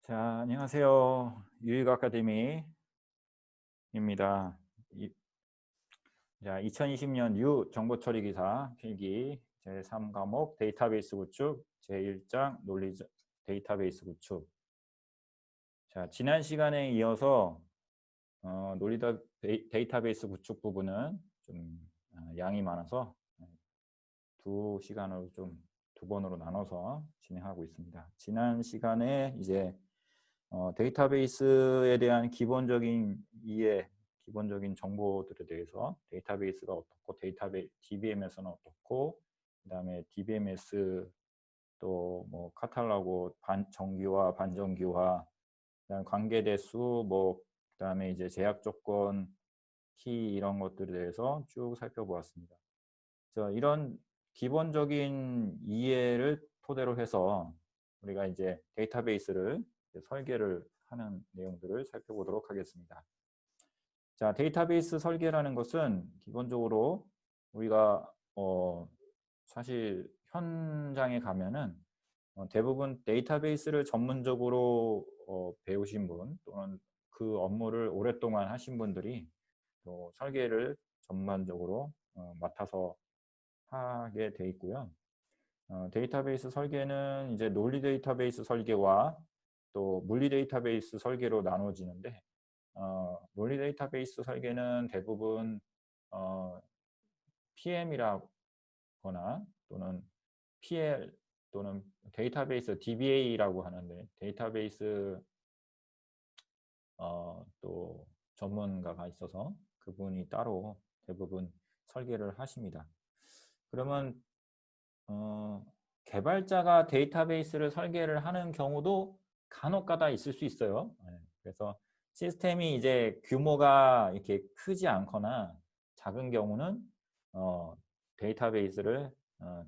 자, 안녕하세요. 유익 아카데미입니다. 자, 2020년 정보 처리 기사 필기 제3과목 데이터베이스 구축 제1장 논리 데이터베이스 구축. 자, 지난 시간에 이어서 논리 데이터베이스 구축 부분은 좀 양이 많아서 두 시간으로 두 번으로 나눠서 진행하고 있습니다. 지난 시간에 이제 데이터베이스에 대한 기본적인 이해, 기본적인 정보들에 대해서 데이터베이스가 어떻고 DBMS는 어떻고, 그다음에 DBMS 또 뭐 카탈로그 정기화, 반정기화, 그다음 관계 대수, 그다음에 이제 제약 조건, 키 이런 것들에 대해서 쭉 살펴보았습니다. 그래서 이런 기본적인 이해를 토대로 해서 우리가 이제 데이터베이스를 설계를 하는 내용들을 살펴보도록 하겠습니다. 자, 데이터베이스 설계라는 것은 기본적으로 우리가 사실 현장에 가면은 대부분 데이터베이스를 전문적으로 배우신 분 또는 그 업무를 오랫동안 하신 분들이 또 설계를 전반적으로 맡아서 하게 돼 있고요. 데이터베이스 설계는 이제 논리 데이터베이스 설계와 또 물리 데이터베이스 설계로 나눠지는데, 논리 데이터베이스 설계는 대부분 PM이라거나 또는 PL 또는 데이터베이스 DBA라고 하는데, 데이터베이스 또 전문가가 있어서 그분이 따로 대부분 설계를 하십니다. 그러면 개발자가 데이터베이스를 설계를 하는 경우도 간혹가다 있을 수 있어요. 그래서 시스템이 이제 규모가 이렇게 크지 않거나 작은 경우는 데이터베이스를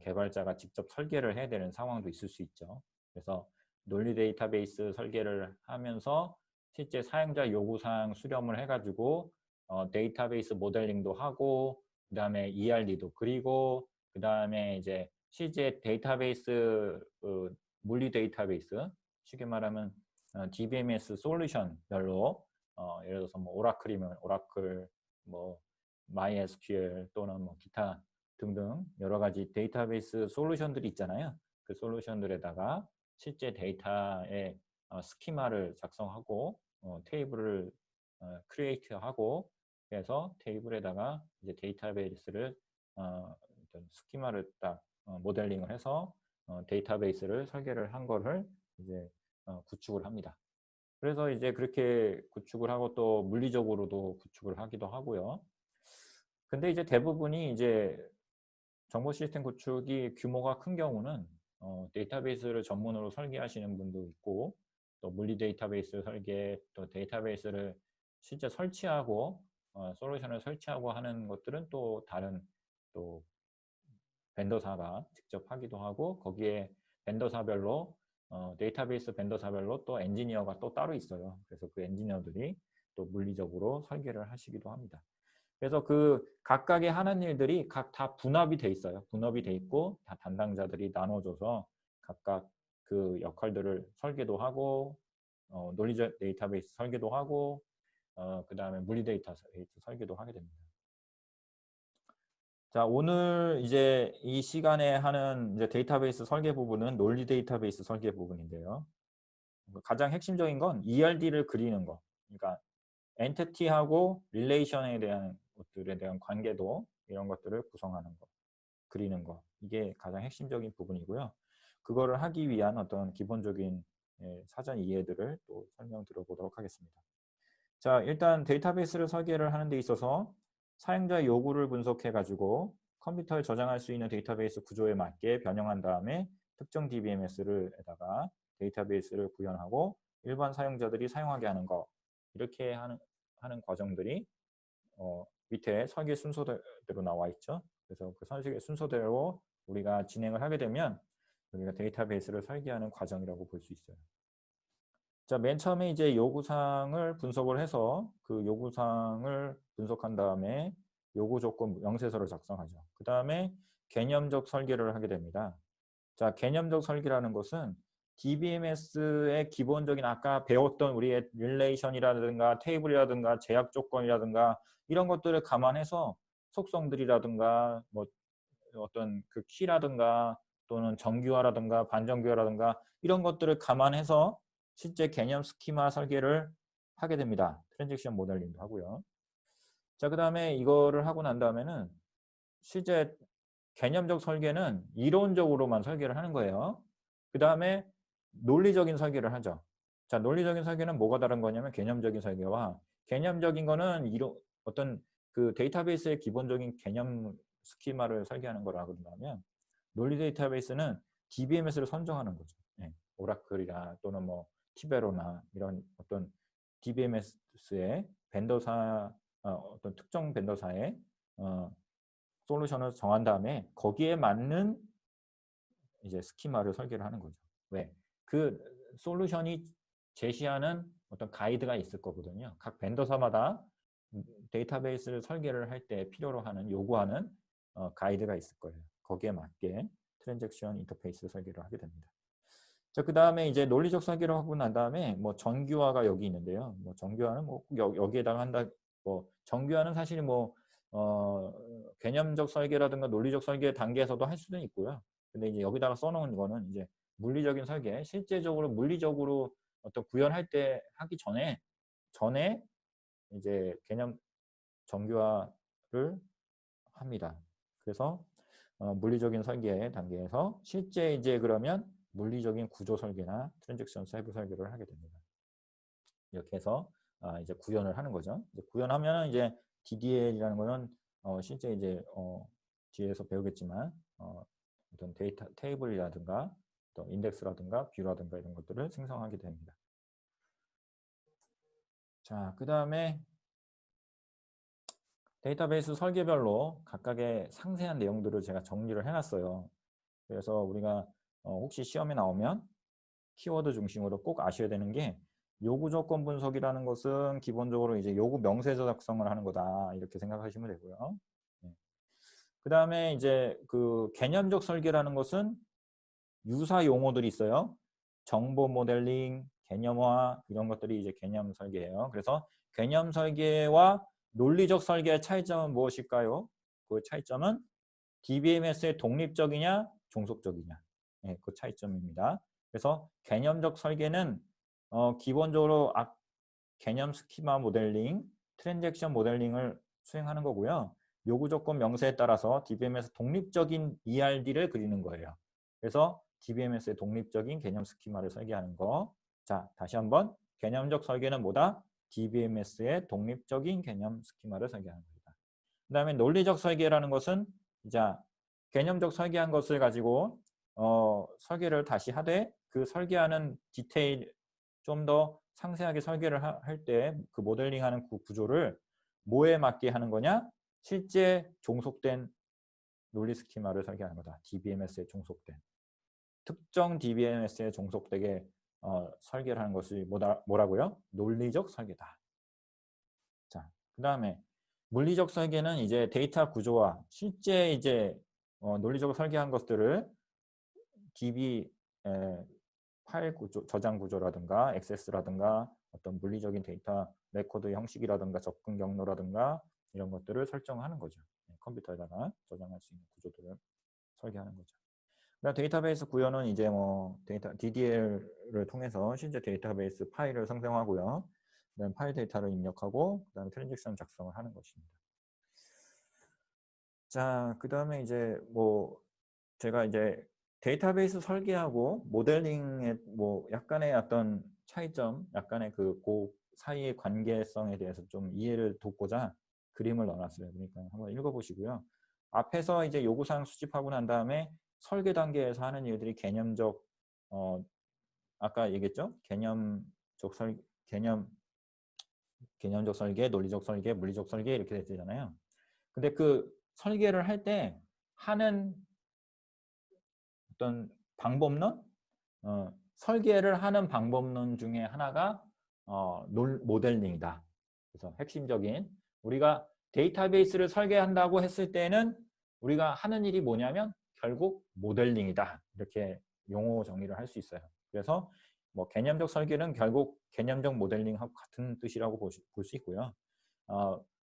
개발자가 직접 설계를 해야 되는 상황도 있을 수 있죠. 그래서 논리 데이터베이스 설계를 하면서 실제 사용자 요구사항 수렴을 해가지고 데이터베이스 모델링도 하고, 그 다음에 ERD도 그리고, 그 다음에 이제 실제 데이터베이스, 물리 데이터베이스, 쉽게 말하면 DBMS 솔루션별로, 예를 들어서 뭐 오라클이면 오라클, 뭐 MySQL 또는 뭐 기타 등등 여러 가지 데이터베이스 솔루션들이 있잖아요. 그 솔루션들에다가 실제 데이터의 스키마를 작성하고 테이블을 크리에이트하고, 그래서 테이블에다가 이제 데이터베이스를 스키마를 딱 모델링을 해서 데이터베이스를 설계를 한 거를 이제 구축을 합니다. 그래서 이제 그렇게 구축을 하고 또 물리적으로도 구축을 하기도 하고요. 근데 이제 대부분이 이제 정보 시스템 구축이 규모가 큰 경우는 데이터베이스를 전문으로 설계하시는 분도 있고, 또 물리 데이터베이스 설계, 또 데이터베이스를 실제 설치하고 솔루션을 설치하고 하는 것들은 또 다른 또 벤더사가 직접 하기도 하고, 거기에 벤더사별로 데이터베이스 벤더사별로 또 엔지니어가 또 따로 있어요. 그래서 그 엔지니어들이 또 물리적으로 설계를 하시기도 합니다. 그래서 그 각각의 하는 일들이 각 다 분업이 돼 있어요. 분업이 돼 있고 다 담당자들이 나눠줘서 각각 그 역할들을 설계도 하고, 논리 데이터베이스 설계도 하고, 그 다음에 물리 데이터베이스 설계도 하게 됩니다. 자, 오늘 이제 이 시간에 하는 이제 데이터베이스 설계 부분은 논리 데이터베이스 설계 부분인데요. 가장 핵심적인 건 ERD를 그리는 거. 그러니까 엔티티하고 릴레이션에 대한 것들에 대한 관계도, 이런 것들을 구성하는 거, 그리는 거. 이게 가장 핵심적인 부분이고요. 그거를 하기 위한 어떤 기본적인 사전 이해들을 또 설명 드려보도록 하겠습니다. 자, 일단 데이터베이스를 설계를 하는 데 있어서 사용자 요구를 분석해 가지고 컴퓨터에 저장할 수 있는 데이터베이스 구조에 맞게 변형한 다음에 특정 DBMS를 에다가 데이터베이스를 구현하고 일반 사용자들이 사용하게 하는 거, 이렇게 하는 과정들이 밑에 설계 순서대로 나와 있죠. 그래서 그 설계 순서대로 우리가 진행을 하게 되면 우리가 데이터베이스를 설계하는 과정이라고 볼 수 있어요. 자, 맨 처음에 이제 요구사항을 분석을 해서 그 요구사항을 분석한 다음에 요구 조건 명세서를 작성하죠. 그 다음에 개념적 설계를 하게 됩니다. 자, 개념적 설계라는 것은 DBMS의 기본적인 아까 배웠던 우리의 릴레이션이라든가 테이블이라든가 제약 조건이라든가 이런 것들을 감안해서 속성들이라든가 뭐 어떤 그 키라든가 또는 정규화라든가 반정규화라든가 이런 것들을 감안해서 실제 개념 스키마 설계를 하게 됩니다. 트랜잭션 모델링도 하고요. 자, 그 다음에 이거를 하고 난 다음에는 실제 개념적 설계는 이론적으로만 설계를 하는 거예요. 그 다음에 논리적인 설계를 하죠. 자, 논리적인 설계는 뭐가 다른 거냐면 개념적인 설계와 개념적인 거는 어떤 그 데이터베이스의 기본적인 개념 스키마를 설계하는 거라 그런다면 논리 데이터베이스는 DBMS를 선정하는 거죠. 네. 오라클이나 또는 뭐 티베로나 이런 어떤 DBMS의 벤더사 어떤 특정 벤더사의 솔루션을 정한 다음에 거기에 맞는 이제 스키마를 설계를 하는 거죠. 왜? 그 솔루션이 제시하는 어떤 가이드가 있을 거거든요. 각 벤더사마다 데이터베이스를 설계를 할 때 필요로 하는 요구하는 가이드가 있을 거예요. 거기에 맞게 트랜잭션 인터페이스 설계를 하게 됩니다. 자, 그 다음에 이제 논리적 설계를 하고 난 다음에 뭐 정규화가 여기 있는데요. 뭐 정규화는 뭐 여기에다가 한다. 뭐 정규화는 사실 뭐 개념적 설계라든가 논리적 설계 단계에서도 할 수는 있고요. 근데 이제 여기다가 써놓은 거는 이제 물리적인 설계, 실제적으로 물리적으로 어떤 구현할 때 하기 전에 이제 개념 정규화를 합니다. 그래서 물리적인 설계 단계에서 실제 이제 그러면 물리적인 구조 설계나 트랜잭션 세부 설계를 하게 됩니다. 이렇게 해서 이제 구현을 하는 거죠. 이제 구현하면 이제 DDL이라는 거는 실제 이제 뒤에서 배우겠지만 어떤 데이터 테이블이라든가 또 인덱스라든가 뷰라든가 이런 것들을 생성하게 됩니다. 자, 그 다음에 데이터베이스 설계별로 각각의 상세한 내용들을 제가 정리를 해놨어요. 그래서 우리가 혹시 시험에 나오면 키워드 중심으로 꼭 아셔야 되는 게 요구 조건 분석이라는 것은 기본적으로 이제 요구 명세 작성을 하는 거다 이렇게 생각하시면 되고요. 네. 그 다음에 이제 그 개념적 설계라는 것은 유사 용어들이 있어요. 정보 모델링, 개념화 이런 것들이 이제 개념 설계예요. 그래서 개념 설계와 논리적 설계의 차이점은 무엇일까요? 그 차이점은 DBMS의 독립적이냐 종속적이냐 네, 그 차이점입니다. 그래서 개념적 설계는 기본적으로 개념 스키마 모델링, 트랜잭션 모델링을 수행하는 거고요. 요구 조건 명세에 따라서 DBMS 독립적인 ERD를 그리는 거예요. 그래서 DBMS의 독립적인 개념 스키마를 설계하는 거. 자, 다시 한번 개념적 설계는 뭐다? DBMS의 독립적인 개념 스키마를 설계하는 겁니다. 그 다음에 논리적 설계라는 것은 이제 개념적 설계한 것을 가지고 설계를 다시 하되 그 설계하는 디테일 좀 더 상세하게 설계를 할 때 그 모델링하는 구조를 뭐에 맞게 하는 거냐? 실제 종속된 논리 스키마를 설계하는 거다. DBMS에 종속된. 특정 DBMS에 종속되게 설계를 하는 것이 뭐라고요? 논리적 설계다. 자, 그 다음에 물리적 설계는 이제 데이터 구조와 실제 이제 논리적으로 설계한 것들을 DB 파일 구조, 저장 구조라든가 액세스라든가 어떤 물리적인 데이터 레코드 형식이라든가 접근 경로라든가 이런 것들을 설정하는 거죠. 컴퓨터에다가 저장할 수 있는 구조들을 설계하는 거죠. 그다음 데이터베이스 구현은 이제 뭐 DDL을 통해서 실제 데이터베이스 파일을 생성하고요. 그다음 파일 데이터를 입력하고 그다음 트랜잭션 작성을 하는 것입니다. 자, 그다음에 이제 뭐 제가 이제 데이터베이스 설계하고 모델링의 뭐 약간의 어떤 차이점, 약간의 그 사이의 관계성에 대해서 좀 이해를 돕고자 그림을 넣어놨어요. 그러니까 한번 읽어보시고요. 앞에서 이제 요구사항 수집하고 난 다음에 설계 단계에서 하는 일들이 개념적, 아까 얘기했죠? 개념적 설계, 논리적 설계, 물리적 설계 이렇게 되잖아요. 근데 그 설계를 할 때 하는 어떤 방법론, 설계를 하는 방법론 중에 하나가 모델링이다. 그래서 핵심적인 우리가 데이터베이스를 설계한다고 했을 때는 우리가 하는 일이 뭐냐면 결국 모델링이다. 이렇게 용어 정리를 할 수 있어요. 그래서 뭐 개념적 설계는 결국 개념적 모델링하고 같은 뜻이라고 볼 수 있고요.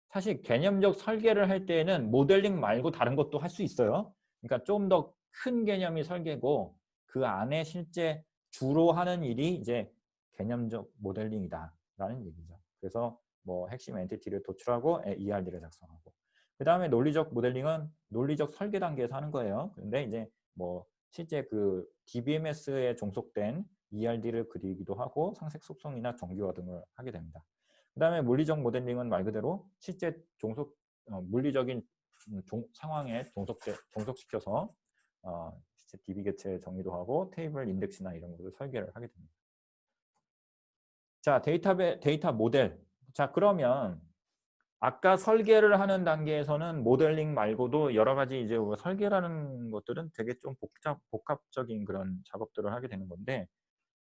사실 개념적 설계를 할 때에는 모델링 말고 다른 것도 할 수 있어요. 그러니까 좀 더 큰 개념이 설계고 그 안에 실제 주로 하는 일이 이제 개념적 모델링이다라는 얘기죠. 그래서 뭐 핵심 엔티티를 도출하고 ERD를 작성하고 그 다음에 논리적 모델링은 논리적 설계 단계에서 하는 거예요. 근데 이제 뭐 실제 그 DBMS에 종속된 ERD를 그리기도 하고 상색 속성이나 정규화 등을 하게 됩니다. 그 다음에 물리적 모델링은 말 그대로 실제 물리적인 상황에 종속시켜서 실제 DB 개체 정의도 하고 테이블 인덱스나 이런 것을 설계를 하게 됩니다. 자, 데이터 모델. 자, 그러면 아까 설계를 하는 단계에서는 모델링 말고도 여러 가지 이제 설계라는 것들은 되게 좀 복합적인 그런 작업들을 하게 되는 건데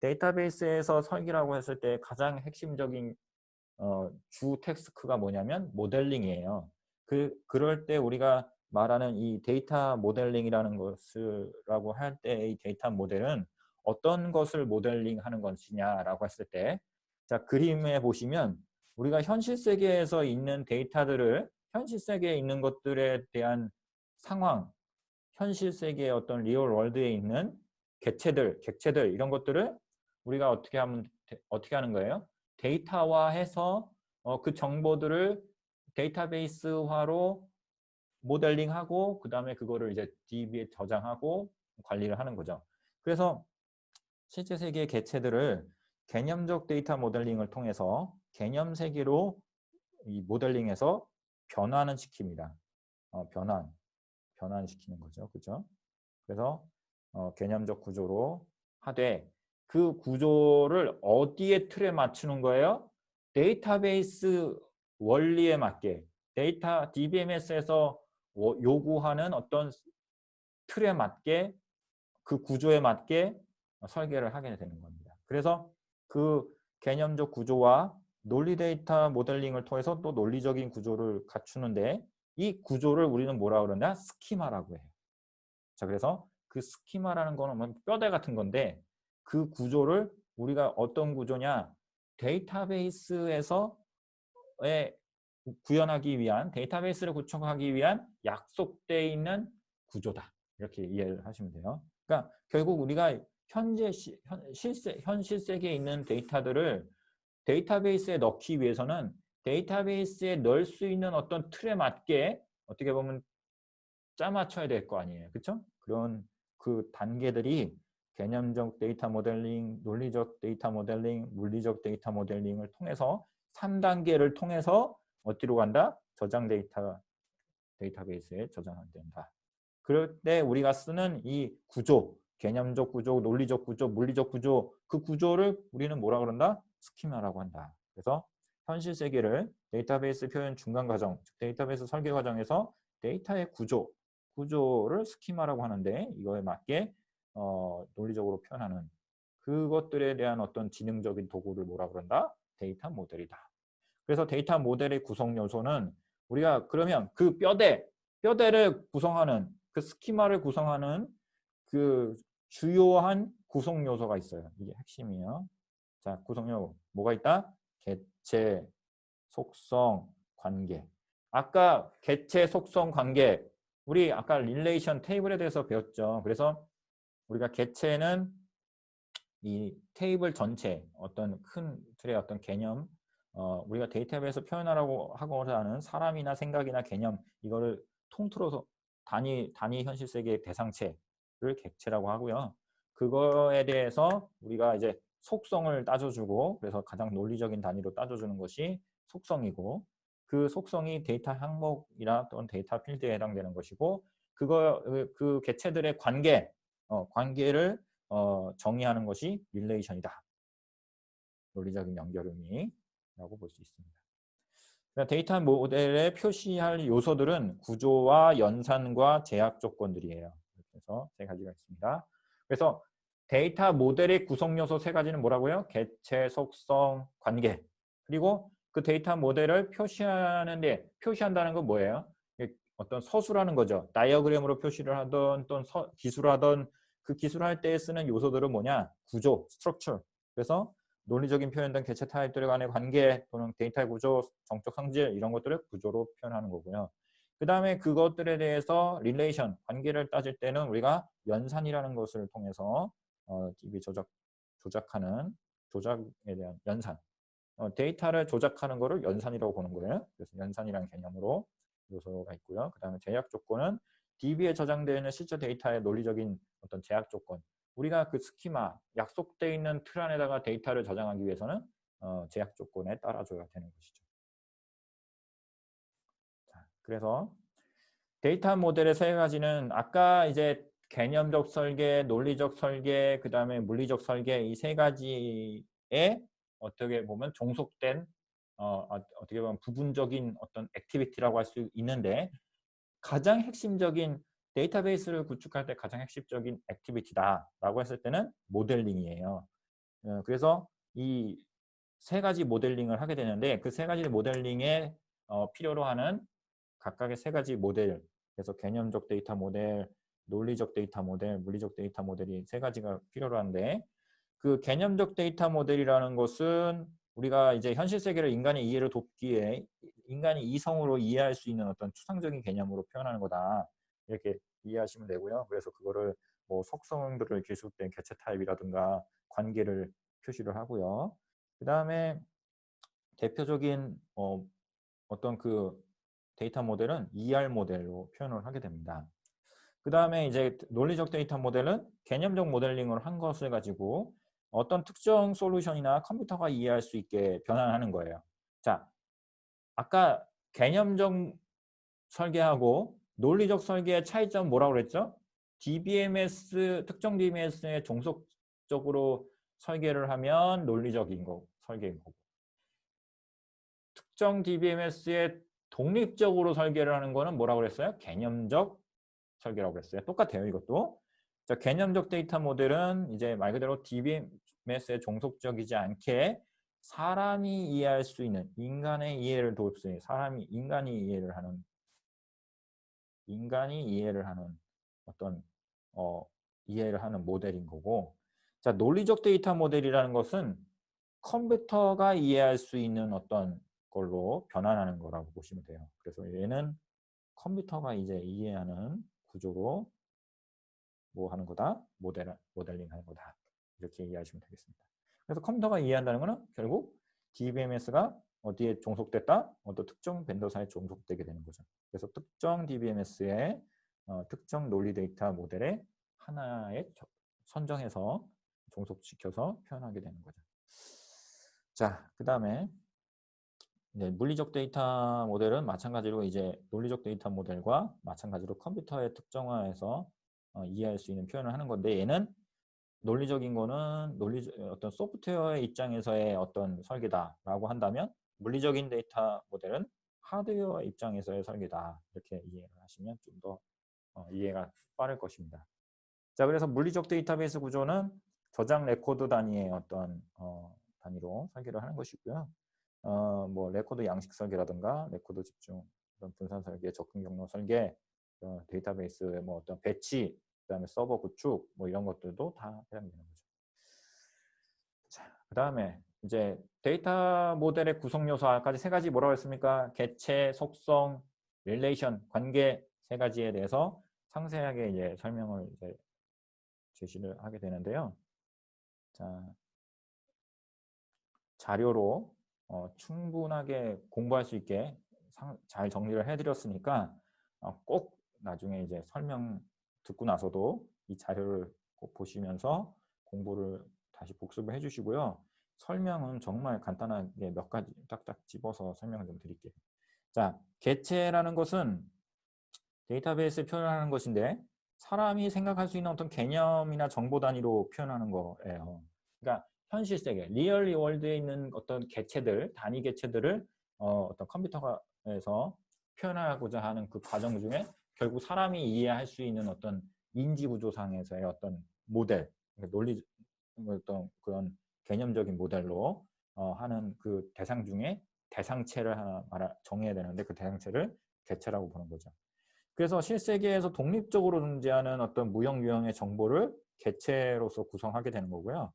데이터베이스에서 설계라고 했을 때 가장 핵심적인 주 태스크가 뭐냐면 모델링이에요. 그럴 때 우리가 말하는 이 데이터 모델링이라는 것을라고 할 때 이 데이터 모델은 어떤 것을 모델링하는 것이냐라고 했을 때 자, 그림에 보시면 우리가 현실 세계에서 있는 데이터들을 현실 세계에 있는 것들에 대한 상황, 현실 세계의 어떤 리얼 월드에 있는 객체들 이런 것들을 우리가 어떻게 하는 거예요? 데이터화해서 그 정보들을 데이터베이스화로 모델링하고 그 다음에 그거를 이제 DB에 저장하고 관리를 하는 거죠. 그래서 실제 세계의 객체들을 개념적 데이터 모델링을 통해서 개념 세계로 이 모델링해서 변환은 시킵니다. 변환시키는 거죠. 그죠? 그래서 개념적 구조로 하되 그 구조를 어디에 틀에 맞추는 거예요? 데이터베이스 원리에 맞게 DBMS에서 요구하는 어떤 틀에 맞게 그 구조에 맞게 설계를 하게 되는 겁니다. 그래서 그 개념적 구조와 논리 데이터 모델링을 통해서 또 논리적인 구조를 갖추는데 이 구조를 우리는 뭐라 그러냐? 스키마라고 해요. 자, 그래서 그 스키마라는 거는 뭐 뼈대 같은 건데 그 구조를 우리가 어떤 구조냐? 데이터베이스에서 구현하기 위한 데이터베이스를 구축하기 위한 약속되어 있는 구조다. 이렇게 이해를 하시면 돼요. 그러니까 결국 우리가 현실 세계에 있는 데이터들을 데이터베이스에 넣기 위해서는 데이터베이스에 넣을 수 있는 어떤 틀에 맞게 어떻게 보면 짜맞춰야 될 거 아니에요. 그렇죠? 그런 그 단계들이 개념적 데이터 모델링, 논리적 데이터 모델링, 물리적 데이터 모델링을 통해서 3단계를 통해서 어디로 간다? 저장 데이터베이스에 저장된다. 그럴 때 우리가 쓰는 이 구조, 개념적 구조, 논리적 구조, 물리적 구조, 그 구조를 우리는 뭐라 그런다? 스키마라고 한다. 그래서 현실 세계를 데이터베이스 표현 중간 과정, 데이터베이스 설계 과정에서 데이터의 구조를 스키마라고 하는데 이거에 맞게 논리적으로 표현하는 그것들에 대한 어떤 지능적인 도구를 뭐라 그런다? 데이터 모델이다. 그래서 데이터 모델의 구성 요소는 우리가 그러면 그 뼈대를 구성하는 그 스키마를 구성하는 그 주요한 구성 요소가 있어요. 이게 핵심이에요. 자, 구성 요소 뭐가 있다? 개체, 속성, 관계. 아까 개체, 속성, 관계 우리 아까 릴레이션 테이블에 대해서 배웠죠. 그래서 우리가 개체는 이 테이블 전체 어떤 큰 틀의 어떤 개념 우리가 데이터베이스에서 표현하라고 하고자 하는 사람이나 생각이나 개념 이거를 통틀어서 단위 현실 세계의 대상체를 객체라고 하고요. 그거에 대해서 우리가 이제 속성을 따져주고 그래서 가장 논리적인 단위로 따져주는 것이 속성이고 그 속성이 데이터 항목이나 또는 데이터 필드에 해당되는 것이고 그 객체들의 관계를 정의하는 것이 릴레이션이다. 논리적인 연결의미라고 볼 수 있습니다. 데이터 모델에 표시할 요소들은 구조와 연산과 제약 조건들이에요. 그래서 세 가지가 있습니다. 그래서 데이터 모델의 구성 요소 세 가지는 뭐라고요? 개체, 속성, 관계. 그리고 그 데이터 모델을 표시한다는 건 뭐예요? 어떤 서술하는 거죠. 다이어그램으로 표시를 하던 또는 기술하던 그 기술을 할 때 쓰는 요소들은 뭐냐? 구조, structure. 그래서 논리적인 표현 등 개체 타입들 간의 관계 또는 데이터의 구조, 정적 성질 이런 것들을 구조로 표현하는 거고요. 그 다음에 그것들에 대해서 relation, 관계를 따질 때는 우리가 연산이라는 것을 통해서 DB 조작하는 조작에 대한 연산. 데이터를 조작하는 거를 연산이라고 보는 거예요. 그래서 연산이라는 개념으로 요소가 있고요. 그 다음에 제약 조건은 DB에 저장되어 있는 실제 데이터의 논리적인 어떤 제약 조건. 우리가 그 스키마, 약속되어 있는 틀 안에다가 데이터를 저장하기 위해서는 제약 조건에 따라줘야 되는 것이죠. 자, 그래서 데이터 모델의 세 가지는 아까 이제 개념적 설계, 논리적 설계, 그 다음에 물리적 설계 이 세 가지에 어떻게 보면 종속된 어떻게 보면 부분적인 어떤 액티비티라고 할 수 있는데 가장 핵심적인 데이터베이스를 구축할 때 가장 핵심적인 액티비티다라고 했을 때는 모델링이에요. 그래서 이 세 가지 모델링을 하게 되는데 그 세 가지 모델링에 필요로 하는 각각의 세 가지 모델, 그래서 개념적 데이터 모델, 논리적 데이터 모델, 물리적 데이터 모델이 세 가지가 필요로 한데 그 개념적 데이터 모델이라는 것은 우리가 이제 현실 세계를 인간의 이해를 돕기에 인간이 이성으로 이해할 수 있는 어떤 추상적인 개념으로 표현하는 거다. 이렇게 이해하시면 되고요. 그래서 그거를 뭐 속성들을 기술된 개체 타입이라든가 관계를 표시를 하고요. 그 다음에 대표적인 어떤 그 데이터 모델은 ER 모델로 표현을 하게 됩니다. 그 다음에 이제 논리적 데이터 모델은 개념적 모델링을 한 것을 가지고 어떤 특정 솔루션이나 컴퓨터가 이해할 수 있게 변환하는 거예요. 자, 아까 개념적 설계하고 논리적 설계의 차이점 뭐라고 그랬죠? DBMS, 특정 DBMS에 종속적으로 설계를 하면 논리적인 거, 설계인 거고. 특정 DBMS에 독립적으로 설계를 하는 거는 뭐라고 그랬어요? 개념적 설계라고 그랬어요. 똑같아요, 이것도. 자, 개념적 데이터 모델은 이제 말 그대로 DBMS에 종속적이지 않게 사람이 이해할 수 있는 인간의 이해를 도울 수 있는 인간이 이해를 하는 어떤 이해를 하는 모델인 거고. 자, 논리적 데이터 모델이라는 것은 컴퓨터가 이해할 수 있는 어떤 걸로 변환하는 거라고 보시면 돼요. 그래서 얘는 컴퓨터가 이제 이해하는 구조로 뭐 하는 거다? 모델링 하는 거다. 이렇게 이해하시면 되겠습니다. 그래서 컴퓨터가 이해한다는 거는 결국 DBMS가 어디에 종속됐다? 어떤 특정 벤더사에 종속되게 되는 거죠. 그래서 특정 DBMS의 특정 논리 데이터 모델의 하나에 선정해서 종속시켜서 표현하게 되는 거죠. 자, 그 다음에 물리적 데이터 모델은 마찬가지로 이제 논리적 데이터 모델과 마찬가지로 컴퓨터의 특정화해서 이해할 수 있는 표현을 하는 건데 얘는 논리적인 거는 어떤 소프트웨어의 입장에서의 어떤 설계다라고 한다면 물리적인 데이터 모델은 하드웨어 입장에서의 설계다 이렇게 이해를 하시면 좀 더 이해가 빠를 것입니다. 자, 그래서 물리적 데이터베이스 구조는 저장 레코드 단위의 어떤 단위로 설계를 하는 것이고요. 뭐 레코드 양식 설계라든가 레코드 집중, 분산 설계, 접근 경로 설계, 데이터베이스의 뭐 어떤 배치, 그다음에 서버 구축 뭐 이런 것들도 다 해당되는 거죠. 자, 그다음에 이제 데이터 모델의 구성 요소까지 세 가지 뭐라고 했습니까? 개체, 속성, 릴레이션, 관계 세 가지에 대해서 상세하게 이제 설명을 이제 제시를 하게 되는데요. 자, 자료로 충분하게 공부할 수 있게 잘 정리를 해드렸으니까 꼭 나중에 이제 설명 듣고 나서도 이 자료를 꼭 보시면서 공부를 다시 복습을 해주시고요. 설명은 정말 간단하게 몇 가지 딱딱 집어서 설명을 좀 드릴게요. 자, 개체라는 것은 데이터베이스에 표현하는 것인데 사람이 생각할 수 있는 어떤 개념이나 정보 단위로 표현하는 거예요. 그러니까 현실 세계, 리얼리 월드에 있는 어떤 개체들, 단위 개체들을 어떤 컴퓨터에서 표현하고자 하는 그 과정 중에 결국 사람이 이해할 수 있는 어떤 인지 구조상에서의 어떤 모델, 그러니까 논리 어떤 그런 개념적인 모델로 하는 그 대상 중에 대상체를 하나 정해야 되는데 그 대상체를 개체라고 보는 거죠. 그래서 실세계에서 독립적으로 존재하는 어떤 무형 유형의 정보를 객체로서 구성하게 되는 거고요.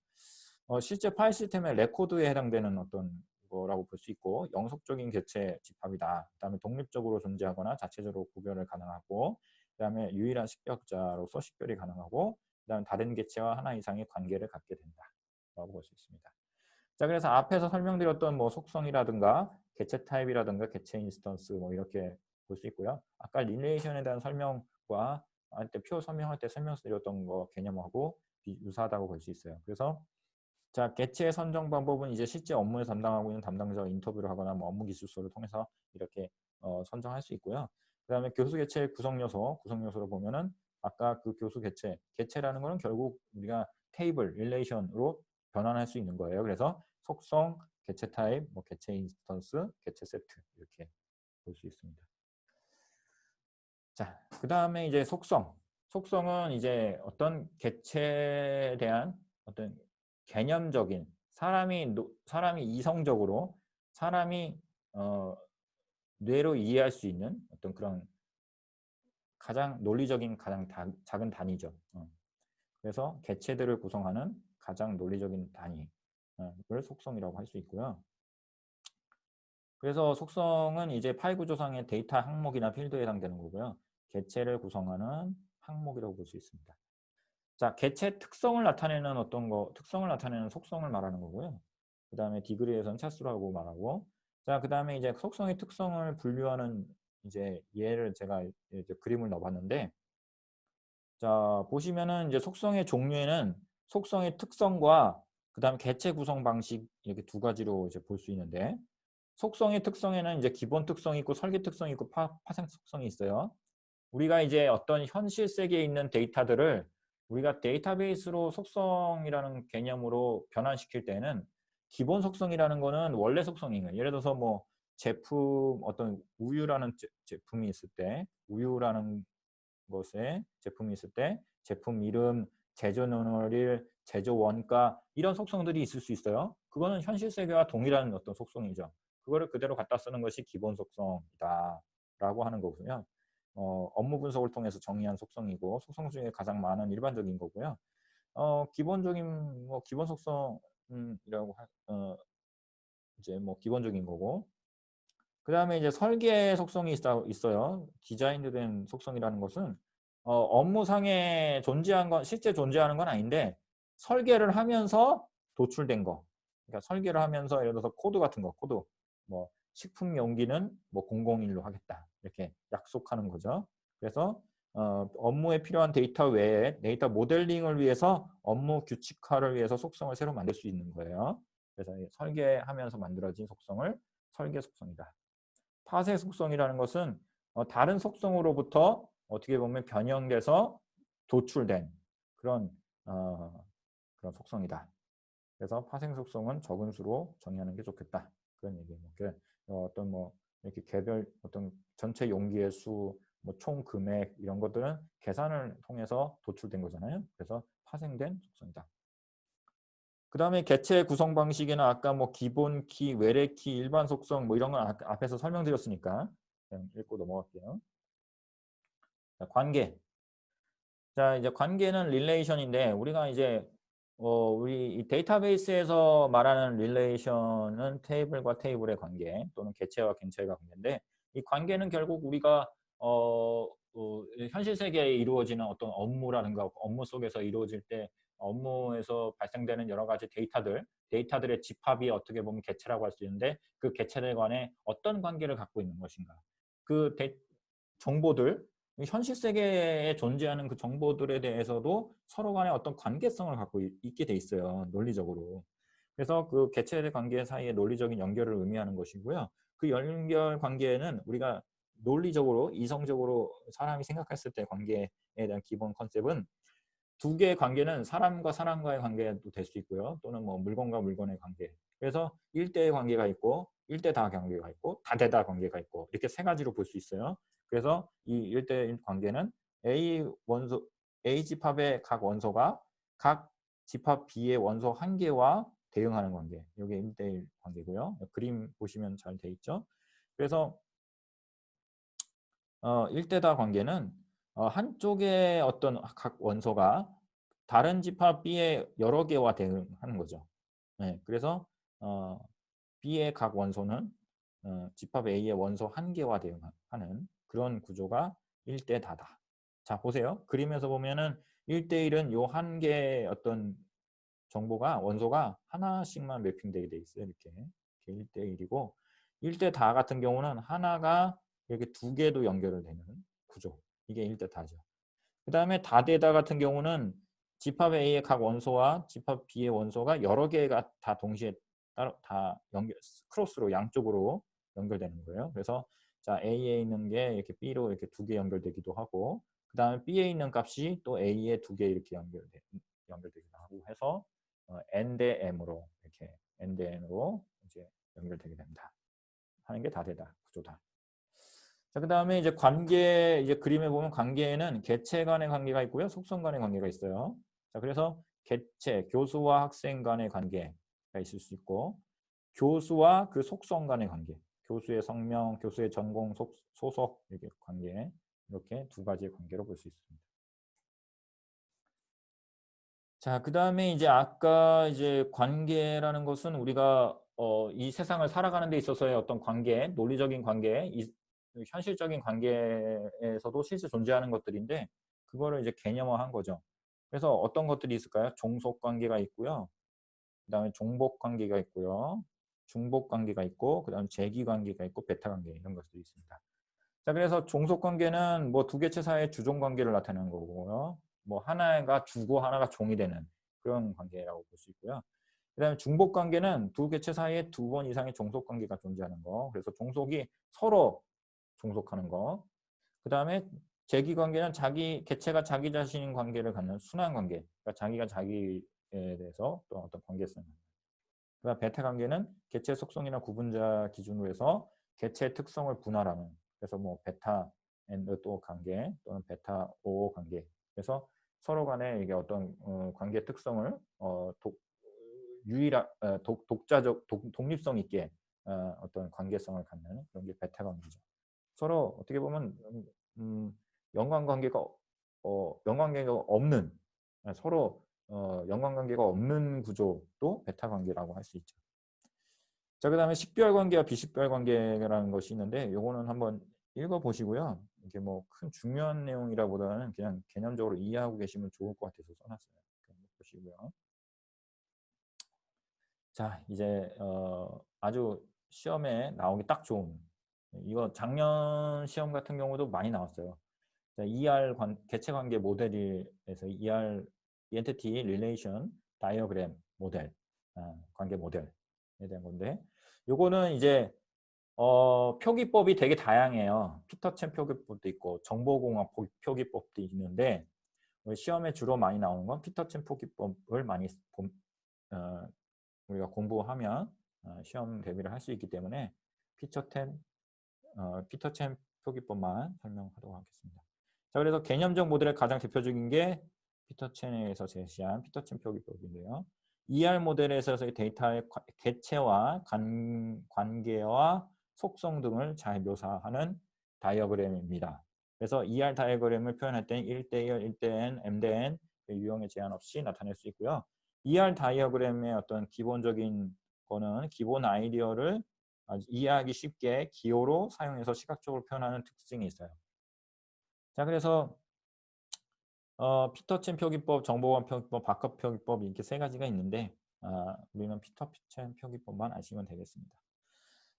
실제 파일 시스템의 레코드에 해당되는 어떤 거라고 볼 수 있고, 영속적인 객체 집합이다. 그다음에 독립적으로 존재하거나 자체적으로 구별을 가능하고, 그다음에 유일한 식별자로서 식별이 가능하고, 그다음에 다른 객체와 하나 이상의 관계를 갖게 된다라고 볼 수 있습니다. 자, 그래서 앞에서 설명드렸던 뭐 속성이라든가 객체 타입이라든가 객체 인스턴스 뭐 이렇게 볼 수 있고요. 아까 릴레이션에 대한 설명과 한때 표 설명할 때 설명드렸던 거 개념하고 유사하다고 볼 수 있어요. 그래서 자, 객체 선정 방법은 이제 실제 업무에 담당하고 있는 담당자와 인터뷰를 하거나 뭐 업무 기술서를 통해서 이렇게 선정할 수 있고요. 그다음에 교수 객체의 구성 요소로 보면은 아까 그 교수 객체라는 거는 결국 우리가 테이블, 릴레이션으로 변환할 수 있는 거예요. 그래서 속성, 객체 타입, 뭐 객체 인스턴스, 객체 세트 이렇게 볼 수 있습니다. 자, 그다음에 이제 속성은 이제 어떤 객체에 대한 어떤 개념적인 사람이 이성적으로 사람이 뇌로 이해할 수 있는 어떤 그런 가장 논리적인 가장 작은 단위죠. 그래서 객체들을 구성하는 가장 논리적인 단위를 속성이라고 할 수 있고요. 그래서 속성은 이제 파일 구조상의 데이터 항목이나 필드에 해당되는 거고요. 객체를 구성하는 항목이라고 볼 수 있습니다. 자, 객체 특성을 나타내는 특성을 나타내는 속성을 말하는 거고요. 그 다음에 디그리에서는 차수라고 말하고, 자, 그 다음에 이제 속성의 특성을 분류하는 이제 예를 제가 이제 그림을 넣어봤는데, 자, 보시면은 이제 속성의 종류에는 속성의 특성과 그 다음에 객체 구성 방식 이렇게 두 가지로 이제 볼 수 있는데, 속성의 특성에는 이제 기본 특성이 있고 설계 특성이 있고 파생 속성이 있어요. 우리가 이제 어떤 현실 세계에 있는 데이터들을 우리가 데이터베이스로 속성이라는 개념으로 변환시킬 때는 기본 속성이라는 거는 원래 속성인 거예요. 예를 들어서 뭐 제품 어떤 우유라는 제품이 있을 때 우유라는 것에 제품이 있을 때 제품 이름, 제조 논어릴, 제조 원가 이런 속성들이 있을 수 있어요. 그거는 현실 세계와 동일한 어떤 속성이죠. 그거를 그대로 갖다 쓰는 것이 기본 속성이다라고 하는 거고요. 업무 분석을 통해서 정의한 속성이고 속성 중에 가장 많은 일반적인 거고요. 기본적인 뭐 기본 속성이라고 이제 뭐 기본적인 거고. 그 다음에 이제 설계 속성이 있어요. 디자인된 속성이라는 것은 업무상에 실제 존재하는 건 아닌데 설계를 하면서 도출된 거. 그러니까 설계를 하면서 예를 들어서 코드 같은 거, 뭐 식품 용기는 뭐 001로 하겠다. 이렇게 약속하는 거죠. 그래서 업무에 필요한 데이터 외에 데이터 모델링을 위해서 업무 규칙화를 위해서 속성을 새로 만들 수 있는 거예요. 그래서 설계하면서 만들어진 속성을 설계 속성이다. 파쇄 속성이라는 것은 다른 속성으로부터 어떻게 보면 변형돼서 도출된 그런 그런 속성이다. 그래서 파생 속성은 적은 수로 정의하는 게 좋겠다. 그런 얘기예요. 어떤 뭐 이렇게 개별 어떤 전체 용기의 수, 뭐 총 금액 이런 것들은 계산을 통해서 도출된 거잖아요. 그래서 파생된 속성이다. 그 다음에 객체 구성 방식에는 아까 뭐 기본 키, 외래 키, 일반 속성 뭐 이런 건 앞에서 설명드렸으니까 그냥 읽고 넘어갈게요. 자, 관계. 자, 이제 관계는 릴레이션인데 우리가 이제 우리 이 데이터베이스에서 말하는 릴레이션은 테이블과 테이블의 관계 또는 객체와 객체의 관계인데 이 관계는 결국 우리가 현실 세계에 이루어지는 어떤 업무라든가 업무 속에서 이루어질 때 업무에서 발생되는 여러 가지 데이터들의 집합이 어떻게 보면 객체라고 할 수 있는데 그 객체들 간에 어떤 관계를 갖고 있는 것인가. 그 정보들 현실 세계에 존재하는 그 정보들에 대해서도 서로 간에 어떤 관계성을 갖고 있게 돼 있어요. 논리적으로. 그래서 그 객체의 관계 사이의 논리적인 연결을 의미하는 것이고요. 그 연결 관계는 우리가 논리적으로 이성적으로 사람이 생각했을 때 관계에 대한 기본 컨셉은 두 개의 관계는 사람과 사람과의 관계도 될 수 있고요. 또는 뭐 물건과 물건의 관계. 그래서 일대의 관계가 있고 일대다 관계가 있고 다대다 관계가 있고 이렇게 세 가지로 볼 수 있어요. 그래서 이 일대 관계는 A 집합의 각 원소가 각 집합 B의 원소 한 개와 대응하는 관계. 이게 1대1 관계고요. 그림 보시면 잘 돼 있죠. 그래서 일대다 관계는 한쪽의 어떤 각 원소가 다른 집합 B의 여러 개와 대응하는 거죠. 네, 그래서 어, B의 각 원소는 집합 A의 원소 한 개와 대응하는 그런 구조가 일대다다. 자, 보세요. 그림에서 보면은 1대1은 요 한 개의 어떤 정보가 원소가 하나씩만 매핑되게 돼 있어요. 이렇게 1대1이고 1대 다 같은 경우는 하나가 이렇게 두 개도 연결을 되는 구조. 이게 1대 다죠. 그 다음에 다대다 같은 경우는 집합 A의 각 원소와 집합 B의 원소가 여러 개가 다 동시에 따로 다 크로스로 양쪽으로 연결되는 거예요. 그래서 자, A에 있는 게 이렇게 B로 이렇게 두 개 연결되기도 하고 그 다음에 B에 있는 값이 또 A에 두 개 이렇게 연결되기도 하고 해서 N 대 M으로 이렇게 N 대 N으로 이제 연결되게 된다. 하는 게 다대다 구조다. 자, 그다음에 이제 관계 이제 그림에 보면 관계에는 개체 간의 관계가 있고요. 속성 간의 관계가 있어요. 자, 그래서 개체, 교수와 학생 간의 관계가 있을 수 있고 교수와 그 속성 간의 관계. 교수의 성명, 교수의 전공, 소속 이렇게 관계. 이렇게 두 가지의 관계로 볼 수 있습니다. 자, 그다음에 이제 아까 이제 관계라는 것은 우리가 이 세상을 살아가는 데 있어서의 어떤 관계, 논리적인 관계, 현실적인 관계에서도 실제 존재하는 것들인데 그거를 이제 개념화한 거죠. 그래서 어떤 것들이 있을까요? 종속 관계가 있고요. 그다음에 종복 관계가 있고요. 중복 관계가 있고 그다음에 재기 관계가 있고 베타 관계 이런 것들이 있습니다. 자, 그래서 종속 관계는 뭐 두 개체 사이의 주종 관계를 나타내는 거고요. 뭐 하나가 주고 하나가 종이 되는 그런 관계라고 볼 수 있고요. 그다음에 중복 관계는 두 개체 사이에 두 번 이상의 종속 관계가 존재하는 거. 그래서 종속이 서로 종속하는 거. 그다음에 재기 관계는 자기 개체가 자기 자신 관계를 갖는 순환 관계. 그러니까 자기가 자기에 대해서 또 어떤 관계성. 그다음 베타 관계는 개체 속성이나 구분자 기준으로 해서 개체의 특성을 분할하는. 그래서 뭐 베타 또 관계 또는 베타 O 관계. 그래서 서로 간에 이게 어떤 관계 특성을 유일한 독자적 독립성 있게 어떤 관계성을 갖는 그런 게 베타 관계죠. 서로 어떻게 보면 연관관계가 연관관계가 없는 서로 연관관계가 없는 구조도 베타 관계라고 할 수 있죠. 자, 그다음에 식별 관계와 비식별 관계라는 것이 있는데 요거는 한번 읽어 보시고요. 이게 뭐 큰 중요한 내용이라보다는 그냥 개념적으로 이해하고 계시면 좋을 것 같아서 써놨어요. 보시고요. 자, 이제 아주 시험에 나오기 딱 좋은 이거 작년 시험 같은 경우도 많이 나왔어요. ER 개체 관계 모델에서 ER Entity Relation Diagram 모델 관계 모델에 대한 건데 요거는 이제 표기법이 되게 다양해요. 피터첸 표기법도 있고 정보공학 표기법도 있는데 시험에 주로 많이 나오는 건 피터첸 표기법을 많이 우리가 공부하면 시험 대비를 할 수 있기 때문에 피터첸 표기법만 설명하도록 하겠습니다. 자, 그래서 개념적 모델의 가장 대표적인 게 피터첸에서 제시한 피터첸 표기법인데요. ER 모델에서의 데이터의 개체와 관계와 속성 등을 잘 묘사하는 다이어그램입니다. 그래서 ER 다이어그램을 표현할 때는 1대1, 1대_n, m_n 유형의 제한 없이 나타낼 수 있고요. ER 다이어그램의 어떤 기본적인 거는 기본 아이디어를 이해하기 쉽게 기호로 사용해서 시각적으로 표현하는 특징이 있어요. 자, 그래서 피터첸 표기법, 정보원 표기법, 바커 표기법 이렇게 세 가지가 있는데 우리는 피터첸 표기법만 아시면 되겠습니다.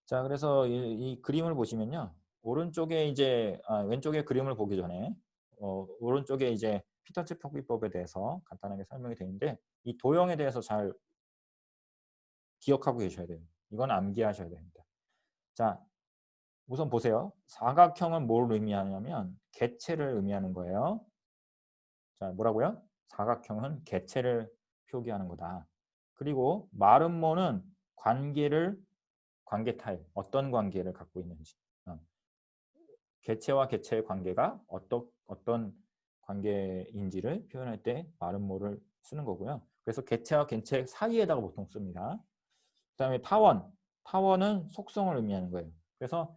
자, 그래서 이 그림을 보시면요. 오른쪽에 이제 왼쪽에 그림을 보기 전에 오른쪽에 이제 피터첸 표기법에 대해서 간단하게 설명이 되는데 이 도형에 대해서 잘 기억하고 계셔야 돼요. 이건 암기하셔야 됩니다. 자, 우선 보세요. 사각형은 뭘 의미하냐면 개체를 의미하는 거예요. 자, 뭐라고요? 사각형은 개체를 표기하는 거다. 그리고 마름모는 관계 타입, 어떤 관계를 갖고 있는지. 개체와 개체의 관계가 어떤 관계인지를 표현할 때 마름모를 쓰는 거고요. 그래서 개체와 개체 사이에다가 보통 씁니다. 그 다음에 타원은 속성을 의미하는 거예요. 그래서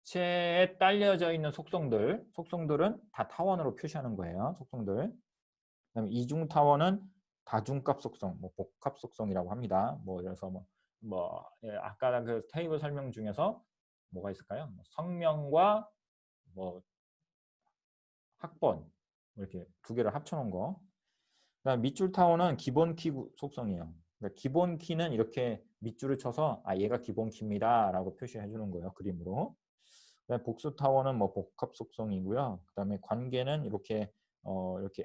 객체에 딸려져 있는 속성들은 다 타원으로 표시하는 거예요. 속성들. 그다음에 이중 타원은 다중값 속성, 뭐 복합 속성이라고 합니다. 뭐 그래서 아까 그 테이블 설명 중에서 뭐가 있을까요? 성명과 뭐 학번 이렇게 두 개를 합쳐놓은 거. 그다음 밑줄 타원은 기본 키 속성이에요. 그러니까 기본 키는 이렇게 밑줄을 쳐서 얘가 기본 키입니다라고 표시해 주는 거예요. 그림으로. 그다음에 복수 타원은 뭐 복합 속성이고요. 그다음에 관계는 이렇게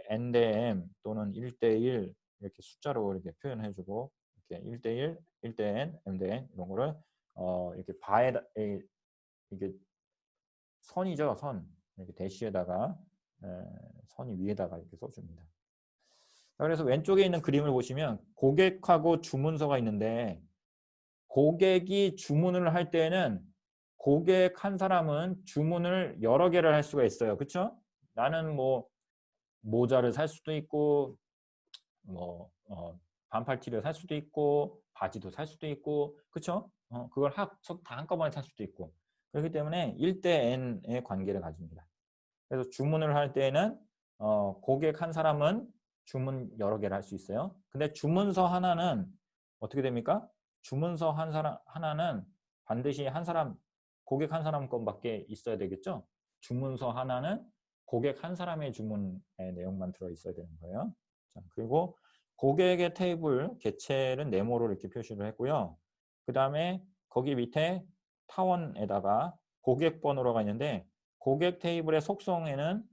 n 대 m 또는 1대 1 이렇게 숫자로 이렇게 표현해 주고 이렇게 1대 1, 1대 n, m 대 n 이런 거를 이렇게 이게 선이죠, 선. 이렇게 대시에다가 선이 위에다가 이렇게 써줍니다. 그래서 왼쪽에 있는 그림을 보시면 고객하고 주문서가 있는데 고객이 주문을 할 때는 고객 한 사람은 주문을 여러 개를 할 수가 있어요. 그렇죠? 나는 뭐 모자를 살 수도 있고 뭐 반팔티를 살 수도 있고 바지도 살 수도 있고 그렇죠? 그걸 다 한꺼번에 살 수도 있고 그렇기 때문에 1대 n의 관계를 가집니다. 그래서 주문을 할 때에는 고객 한 사람은 주문 여러 개를 할 수 있어요. 근데 주문서 하나는 어떻게 됩니까? 주문서 하나는 반드시 고객 한 사람 건밖에 있어야 되겠죠? 주문서 하나는 고객 한 사람의 주문의 내용만 들어있어야 되는 거예요. 자, 그리고 고객의 테이블 개체는 네모로 이렇게 표시를 했고요. 그 다음에 거기 밑에 타원에다가 고객 번호가 있는데 고객 테이블의 속성에는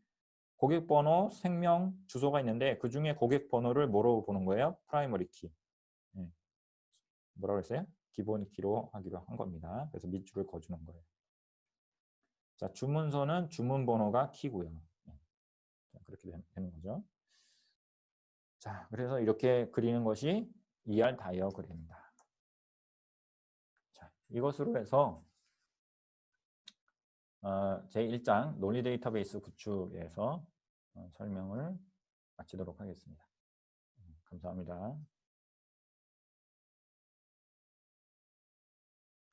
고객 번호, 생명, 주소가 있는데 그 중에 고객 번호를 뭐로 보는 거예요? 프라이머리 키. 네. 뭐라고 했어요? 기본 키로 하기로 한 겁니다. 그래서 밑줄을 그어주는 거예요. 자, 주문서는 주문 번호가 키고요. 네. 자, 그렇게 되는 거죠. 자, 그래서 이렇게 그리는 것이 ER 다이어그램입니다. 자, 이것으로 해서 제1장 논리 데이터베이스 구축에서 설명을 마치도록 하겠습니다. 감사합니다.